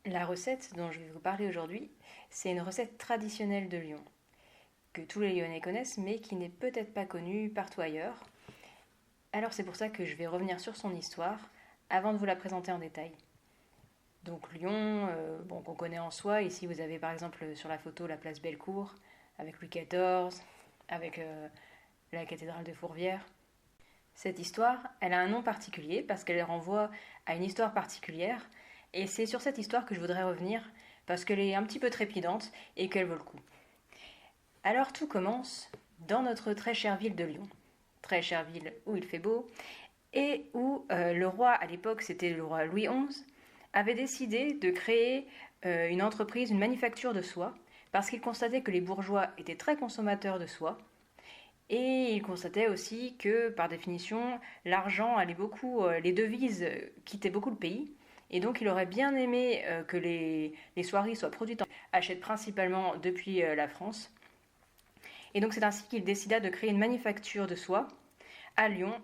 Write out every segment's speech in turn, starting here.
La recette dont je vais vous parler aujourd'hui, c'est une recette traditionnelle de Lyon, que tous les Lyonnais connaissent, mais qui n'est peut-être pas connue partout ailleurs. Alors c'est pour ça que je vais revenir sur son histoire avant de vous la présenter en détail. Donc Lyon, qu'on connaît en soi, ici vous avez par exemple sur la photo la place Bellecour, avec Louis XIV, avec la cathédrale de Fourvière. Cette histoire, elle a un nom particulier parce qu'elle renvoie à une histoire particulière, et c'est sur cette histoire que je voudrais revenir parce qu'elle est un petit peu trépidante et qu'elle vaut le coup. Alors tout commence dans notre très chère ville de Lyon, très chère ville où il fait beau, et où le roi, à l'époque c'était le roi Louis XI, avait décidé de créer une entreprise, une manufacture de soie, parce qu'il constatait que les bourgeois étaient très consommateurs de soie, et il constatait aussi que, par définition, l'argent allait beaucoup, les devises quittaient beaucoup le pays, et donc il aurait bien aimé que les soieries soient produites achètent principalement depuis la France. Et donc c'est ainsi qu'il décida de créer une manufacture de soie à Lyon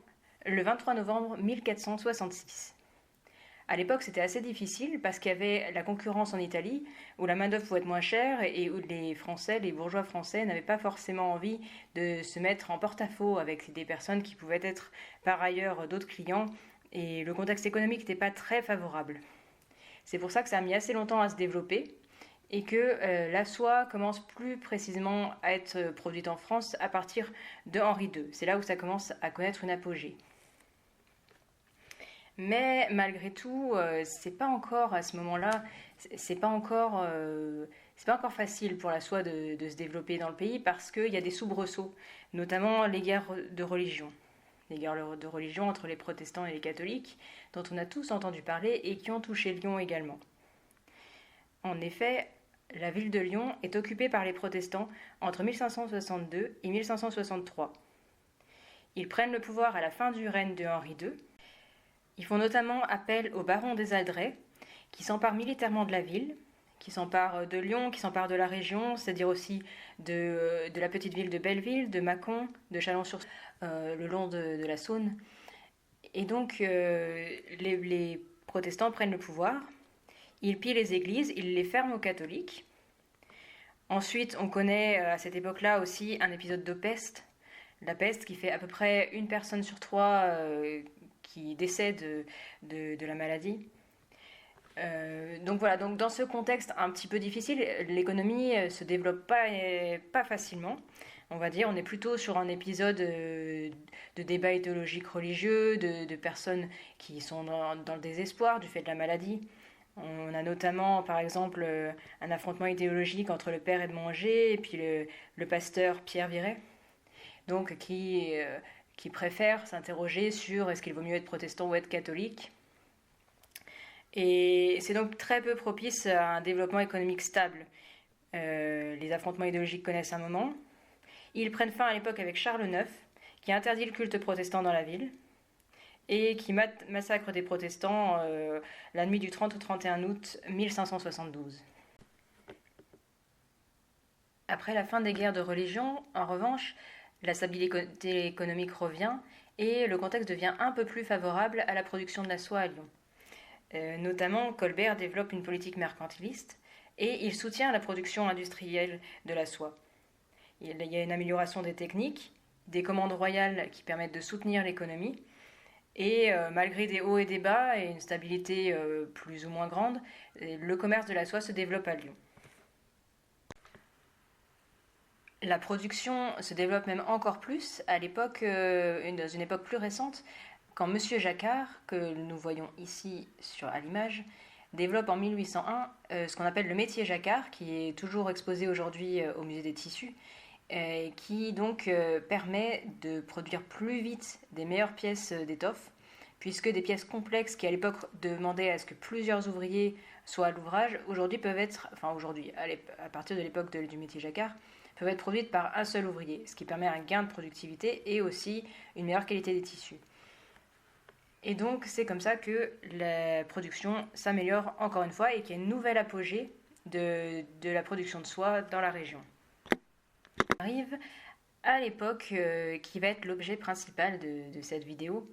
le 23 novembre 1466. À l'époque, c'était assez difficile parce qu'il y avait la concurrence en Italie, où la main-d'œuvre pouvait être moins chère et où les Français, les bourgeois français, n'avaient pas forcément envie de se mettre en porte-à-faux avec des personnes qui pouvaient être par ailleurs d'autres clients, et le contexte économique n'était pas très favorable. C'est pour ça que ça a mis assez longtemps à se développer et que la soie commence plus précisément à être produite en France à partir de Henri II. C'est là où ça commence à connaître une apogée. Mais malgré tout, c'est pas encore à ce moment-là, c'est pas encore facile pour la soie de se développer dans le pays parce qu'il y a des soubresauts, notamment les guerres de religion. Les guerres de religion entre les protestants et les catholiques, dont on a tous entendu parler et qui ont touché Lyon également. En effet, la ville de Lyon est occupée par les protestants entre 1562 et 1563. Ils prennent le pouvoir à la fin du règne de Henri II. Ils font notamment appel au baron des Aldrais, qui s'empare militairement de la ville, qui s'empare de Lyon, qui s'empare de la région, c'est-à-dire aussi de la petite ville de Belleville, de Mâcon, de Chalon-sur-Saône, le long de la Saône. Et donc les protestants prennent le pouvoir, ils pillent les églises, ils les ferment aux catholiques. Ensuite, on connaît à cette époque-là aussi un épisode de peste, la peste qui fait à peu près une personne sur trois qui décède de la maladie. Donc voilà, donc dans ce contexte un petit peu difficile, l'économie se développe pas facilement. On va dire, on est plutôt sur un épisode de débat idéologique religieux, de personnes qui sont dans le désespoir du fait de la maladie. On a notamment, par exemple, un affrontement idéologique entre le père Edmond Auger et puis le pasteur Pierre Viret, donc qui préfère s'interroger sur est-ce qu'il vaut mieux être protestant ou être catholique. Et c'est donc très peu propice à un développement économique stable. Les affrontements idéologiques connaissent un moment. Ils prennent fin à l'époque avec Charles IX, qui interdit le culte protestant dans la ville et qui massacre des protestants la nuit du 30 au 31 août 1572. Après la fin des guerres de religion, en revanche, la stabilité économique revient et le contexte devient un peu plus favorable à la production de la soie à Lyon. Notamment, Colbert développe une politique mercantiliste et il soutient la production industrielle de la soie. Il y a une amélioration des techniques, des commandes royales qui permettent de soutenir l'économie, et malgré des hauts et des bas et une stabilité plus ou moins grande, le commerce de la soie se développe à Lyon. La production se développe même encore plus à l'époque, dans une époque plus récente, quand Monsieur Jacquard, que nous voyons ici à l'image, développe en 1801 ce qu'on appelle le métier Jacquard, qui est toujours exposé aujourd'hui au musée des tissus, qui donc permet de produire plus vite des meilleures pièces d'étoffe, puisque des pièces complexes qui à l'époque demandaient à ce que plusieurs ouvriers soient à l'ouvrage, aujourd'hui peuvent être, à partir de l'époque du métier Jacquard, peuvent être produites par un seul ouvrier, ce qui permet un gain de productivité et aussi une meilleure qualité des tissus. Et donc c'est comme ça que la production s'améliore encore une fois et qu'il y a une nouvelle apogée de la production de soie dans la région. On arrive à l'époque qui va être l'objet principal de cette vidéo,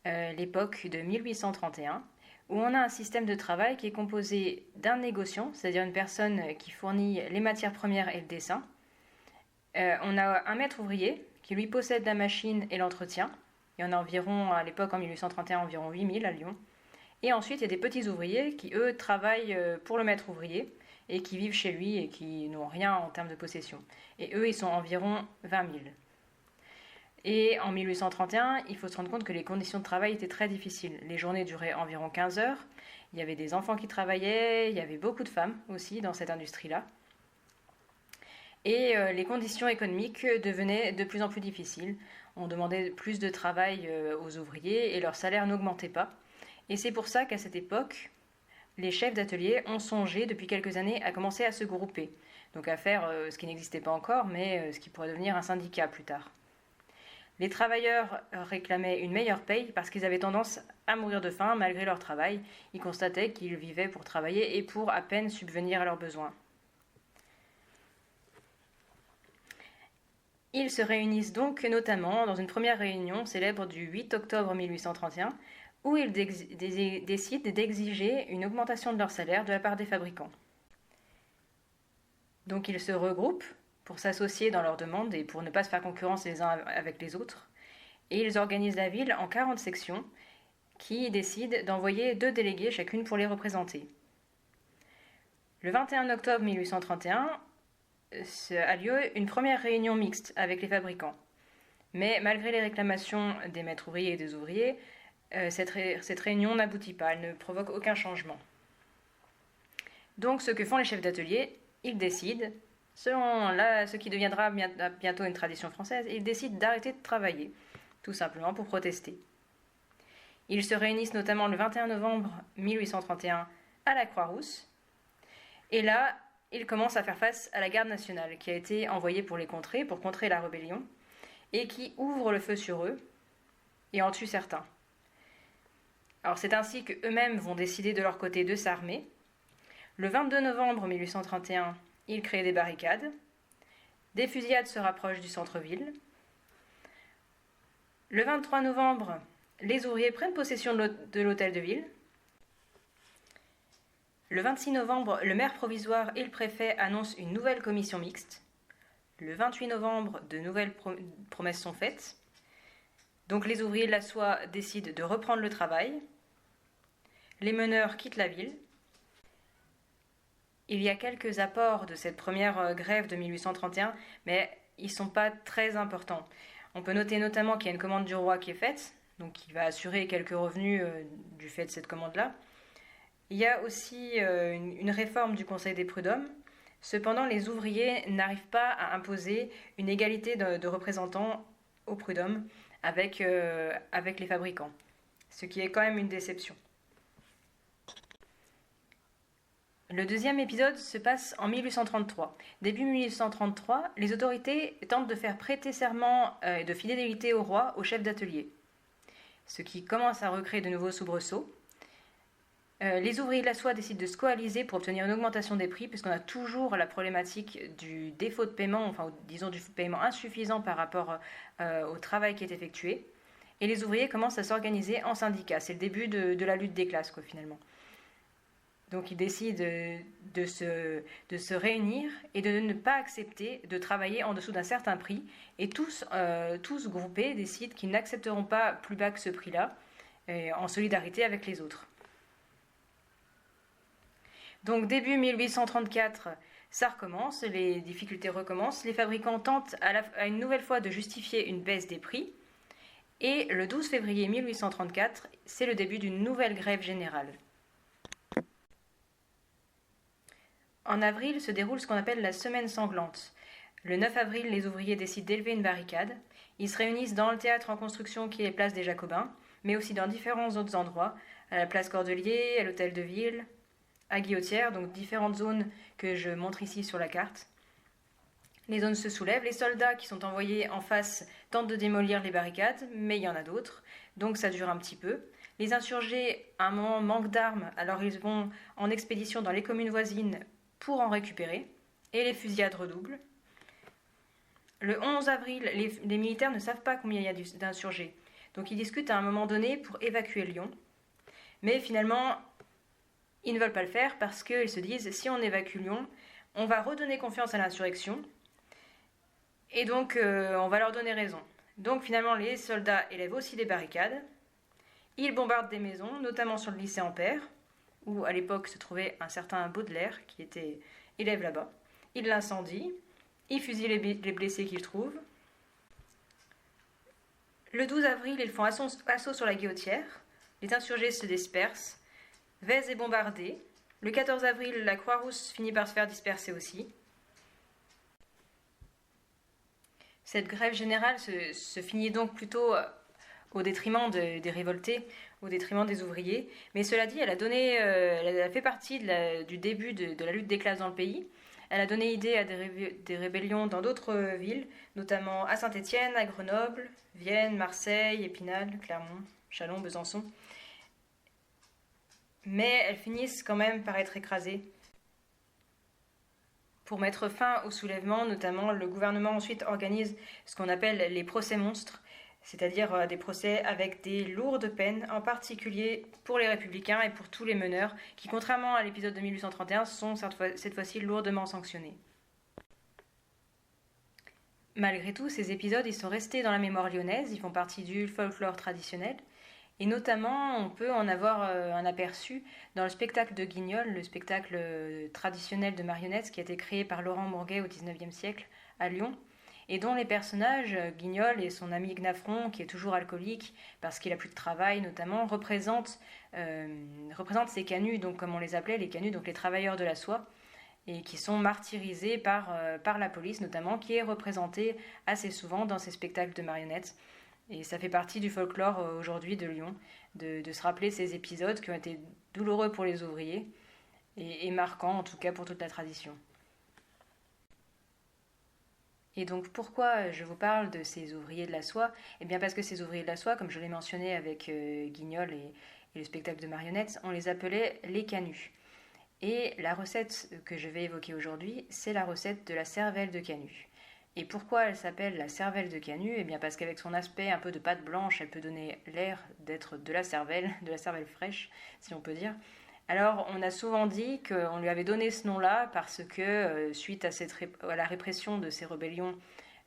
l'époque de 1831, où on a un système de travail qui est composé d'un négociant, c'est-à-dire une personne qui fournit les matières premières et le dessin. On a un maître ouvrier qui lui possède la machine et l'entretien. Il y en a environ, à l'époque en 1831, environ 8000 à Lyon. Et ensuite, il y a des petits ouvriers qui, eux, travaillent pour le maître ouvrier et qui vivent chez lui et qui n'ont rien en termes de possession. Et eux, ils sont environ 20 000. Et en 1831, il faut se rendre compte que les conditions de travail étaient très difficiles. Les journées duraient environ 15 heures. Il y avait des enfants qui travaillaient, il y avait beaucoup de femmes aussi dans cette industrie-là. Et les conditions économiques devenaient de plus en plus difficiles. On demandait plus de travail aux ouvriers et leur salaire n'augmentait pas. Et c'est pour ça qu'à cette époque, les chefs d'atelier ont songé depuis quelques années à commencer à se grouper. Donc à faire ce qui n'existait pas encore, mais ce qui pourrait devenir un syndicat plus tard. Les travailleurs réclamaient une meilleure paye parce qu'ils avaient tendance à mourir de faim malgré leur travail. Ils constataient qu'ils vivaient pour travailler et pour à peine subvenir à leurs besoins. Ils se réunissent donc notamment dans une première réunion célèbre du 8 octobre 1831 où ils décident d'exiger une augmentation de leur salaire de la part des fabricants. Donc ils se regroupent pour s'associer dans leurs demandes et pour ne pas se faire concurrence les uns avec les autres. Et ils organisent la ville en 40 sections qui décident d'envoyer 2 délégués chacune pour les représenter. Le 21 octobre 1831 a lieu une première réunion mixte avec les fabricants. Mais malgré les réclamations des maîtres ouvriers et des ouvriers, cette réunion n'aboutit pas, elle ne provoque aucun changement. Donc ce que font les chefs d'atelier, ils décident, selon ce qui deviendra bientôt une tradition française, ils décident d'arrêter de travailler, tout simplement pour protester. Ils se réunissent notamment le 21 novembre 1831 à la Croix-Rousse, et là, ils commencent à faire face à la garde nationale qui a été envoyée pour contrer la rébellion, et qui ouvre le feu sur eux et en tue certains. Alors c'est ainsi qu'eux-mêmes vont décider de leur côté de s'armer. Le 22 novembre 1831, ils créent des barricades. Des fusillades se rapprochent du centre-ville. Le 23 novembre, les ouvriers prennent possession de l'hôtel de ville. Le 26 novembre, le maire provisoire et le préfet annoncent une nouvelle commission mixte. Le 28 novembre, de nouvelles promesses sont faites. Donc les ouvriers de la soie décident de reprendre le travail. Les meneurs quittent la ville. Il y a quelques apports de cette première grève de 1831, mais ils ne sont pas très importants. On peut noter notamment qu'il y a une commande du roi qui est faite, donc qui va assurer quelques revenus du fait de cette commande-là. Il y a aussi une réforme du Conseil des prud'hommes. Cependant, les ouvriers n'arrivent pas à imposer une égalité de représentants aux prud'hommes avec les fabricants, ce qui est quand même une déception. Le deuxième épisode se passe en 1833. Début 1833, les autorités tentent de faire prêter serment de fidélité au roi au chef d'atelier, ce qui commence à recréer de nouveaux soubresauts. Les ouvriers de la soie décident de se coaliser pour obtenir une augmentation des prix, puisqu'on a toujours la problématique du défaut de paiement, enfin disons du paiement insuffisant par rapport au travail qui est effectué. Et les ouvriers commencent à s'organiser en syndicats. C'est le début de la lutte des classes, finalement. Donc ils décident de se réunir et de ne pas accepter de travailler en dessous d'un certain prix. Et tous groupés décident qu'ils n'accepteront pas plus bas que ce prix-là, en solidarité avec les autres. Donc début 1834, ça recommence, les difficultés recommencent, les fabricants tentent à une nouvelle fois de justifier une baisse des prix, et le 12 février 1834, c'est le début d'une nouvelle grève générale. En avril se déroule ce qu'on appelle la semaine sanglante. Le 9 avril, les ouvriers décident d'élever une barricade. Ils se réunissent dans le théâtre en construction qui est place des Jacobins, mais aussi dans différents autres endroits, à la place Cordelier, à l'hôtel de ville, à Guillotière, donc différentes zones que je montre ici sur la carte. Les zones se soulèvent, les soldats qui sont envoyés en face tentent de démolir les barricades, mais il y en a d'autres, donc ça dure un petit peu. Les insurgés, à un moment, manquent d'armes, alors ils vont en expédition dans les communes voisines pour en récupérer, et les fusillades redoublent. Le 11 avril, les militaires ne savent pas combien il y a d'insurgés, donc ils discutent à un moment donné pour évacuer Lyon. Mais finalement, ils ne veulent pas le faire parce qu'ils se disent, si on évacue Lyon, on va redonner confiance à l'insurrection, et donc on va leur donner raison. Donc finalement, les soldats élèvent aussi des barricades, ils bombardent des maisons, notamment sur le lycée Ampère, où à l'époque se trouvait un certain Baudelaire, qui était élève là-bas. Ils l'incendient, ils fusillent les blessés qu'ils trouvent. Le 12 avril, ils font assaut sur la Guillotière, les insurgés se dispersent, Vèze est bombardée. Le 14 avril, la Croix-Rousse finit par se faire disperser aussi. Cette grève générale se finit donc plutôt au détriment des révoltés, au détriment des ouvriers. Mais cela dit, elle a fait partie du début de la lutte des classes dans le pays. Elle a donné idée à des rébellions dans d'autres villes, notamment à Saint-Étienne, à Grenoble, Vienne, Marseille, Épinal, Clermont, Châlons, Besançon. Mais elles finissent quand même par être écrasées. Pour mettre fin au soulèvement, notamment, le gouvernement ensuite organise ce qu'on appelle les procès monstres, c'est-à-dire des procès avec des lourdes peines, en particulier pour les républicains et pour tous les meneurs, qui, contrairement à l'épisode de 1831, sont cette fois-ci lourdement sanctionnés. Malgré tout, ces épisodes, ils sont restés dans la mémoire lyonnaise, ils font partie du folklore traditionnel, et notamment, on peut en avoir un aperçu dans le spectacle de Guignol, le spectacle traditionnel de marionnettes qui a été créé par Laurent Bourguet au XIXe siècle à Lyon, et dont les personnages, Guignol et son ami Gnafron, qui est toujours alcoolique parce qu'il a plus de travail notamment, représentent ces canuts, donc comme on les appelait, les canuts, donc les travailleurs de la soie, et qui sont martyrisés par la police notamment, qui est représentée assez souvent dans ces spectacles de marionnettes. Et ça fait partie du folklore aujourd'hui de Lyon, de se rappeler ces épisodes qui ont été douloureux pour les ouvriers et marquants en tout cas pour toute la tradition. Et donc pourquoi je vous parle de ces ouvriers de la soie? Eh bien parce que ces ouvriers de la soie, comme je l'ai mentionné avec Guignol et le spectacle de marionnettes, on les appelait les canuts. Et la recette que je vais évoquer aujourd'hui, c'est la recette de la cervelle de canut. Et pourquoi elle s'appelle la cervelle de canut? Eh bien parce qu'avec son aspect un peu de pâte blanche, elle peut donner l'air d'être de la cervelle fraîche, si on peut dire. Alors on a souvent dit qu'on lui avait donné ce nom-là parce que suite à la répression de ces rébellions,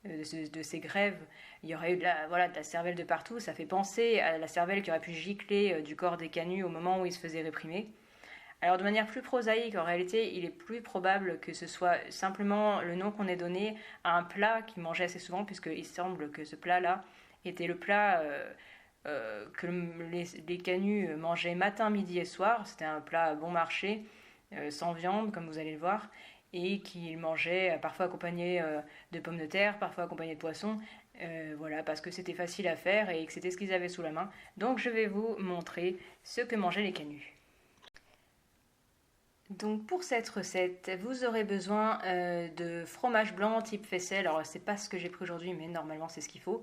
de ces grèves, il y aurait eu de la cervelle de partout. Ça fait penser à la cervelle qui aurait pu gicler du corps des canuts au moment où ils se faisaient réprimer. Alors de manière plus prosaïque, en réalité, il est plus probable que ce soit simplement le nom qu'on ait donné à un plat qu'ils mangeaient assez souvent, puisqu'il semble que ce plat-là était le plat que les canuts mangeaient matin, midi et soir. C'était un plat bon marché, sans viande, comme vous allez le voir, et qu'ils mangeaient parfois accompagné de pommes de terre, parfois accompagné de poisson, voilà, parce que c'était facile à faire et que c'était ce qu'ils avaient sous la main. Donc je vais vous montrer ce que mangeaient les canuts. Donc pour cette recette, vous aurez besoin de fromage blanc type faisselle. Alors c'est pas ce que j'ai pris aujourd'hui, mais normalement c'est ce qu'il faut.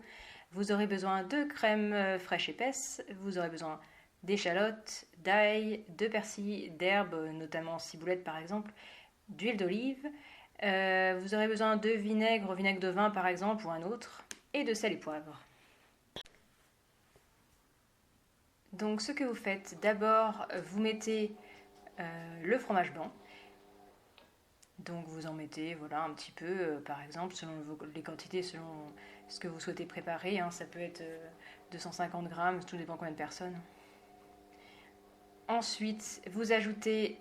Vous aurez besoin de crème fraîche épaisse. Vous aurez besoin d'échalotes, d'ail, de persil, d'herbes, notamment ciboulette par exemple, d'huile d'olive. Vous aurez besoin de vinaigre de vin par exemple ou un autre, et de sel et poivre. Donc ce que vous faites, d'abord vous mettez le fromage blanc. Donc vous en mettez un petit peu, par exemple, selon les quantités, selon ce que vous souhaitez préparer. Ça peut être 250 grammes, tout dépend combien de personnes. Ensuite, vous ajoutez,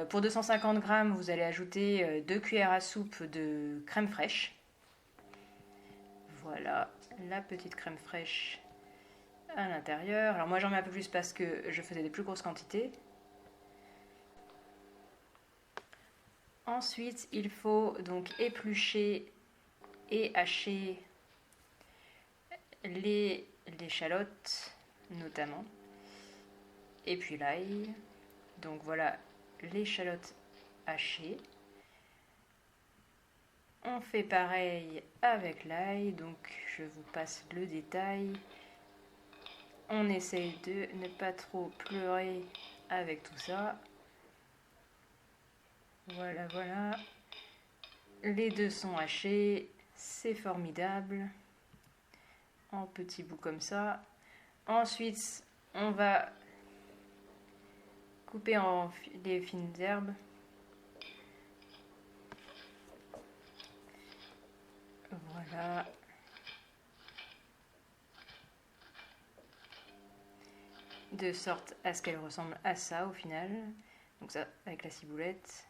pour 250 grammes, vous allez ajouter 2 cuillères à soupe de crème fraîche. Voilà, la petite crème fraîche à l'intérieur. Alors moi j'en mets un peu plus parce que je faisais des plus grosses quantités. Ensuite, il faut donc éplucher et hacher les échalotes notamment, et puis l'ail. Donc voilà l'échalote hachée. On fait pareil avec l'ail, donc je vous passe le détail. On essaye de ne pas trop pleurer avec tout ça. Voilà, voilà. Les deux sont hachés, c'est formidable. En petits bouts comme ça. Ensuite, on va couper en les fines herbes. Voilà. De sorte à ce qu'elle ressemble à ça au final. Donc ça avec la ciboulette.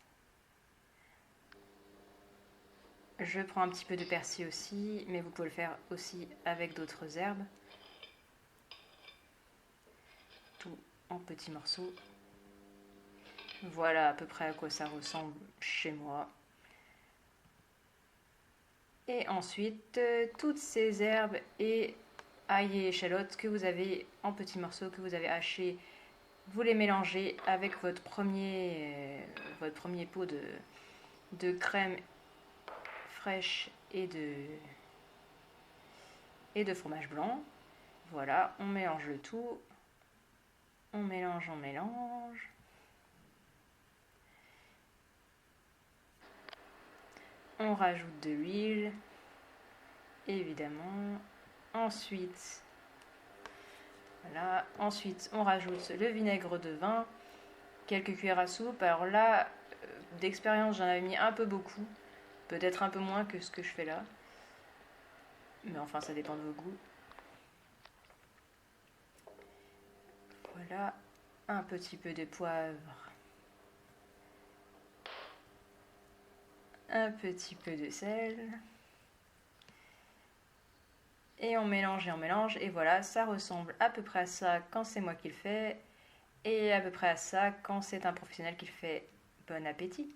Je prends un petit peu de persil aussi, mais vous pouvez le faire aussi avec d'autres herbes. Tout en petits morceaux. Voilà à peu près à quoi ça ressemble chez moi. Et ensuite, toutes ces herbes et ail et échalotes que vous avez en petits morceaux, que vous avez hachés, vous les mélangez avec votre premier pot de crème fraîche et de fromage blanc. Voilà, on mélange le tout. On mélange, on mélange. On rajoute de l'huile, évidemment. Ensuite, voilà. Ensuite, on rajoute le vinaigre de vin, quelques cuillères à soupe. Alors là, d'expérience, j'en avais mis un peu beaucoup, peut-être un peu moins que ce que je fais là. Mais enfin, ça dépend de vos goûts. Voilà, un petit peu de poivre, un petit peu de sel. Et on mélange, et voilà, ça ressemble à peu près à ça quand c'est moi qui le fais, et à peu près à ça quand c'est un professionnel qui le fait. Bon appétit!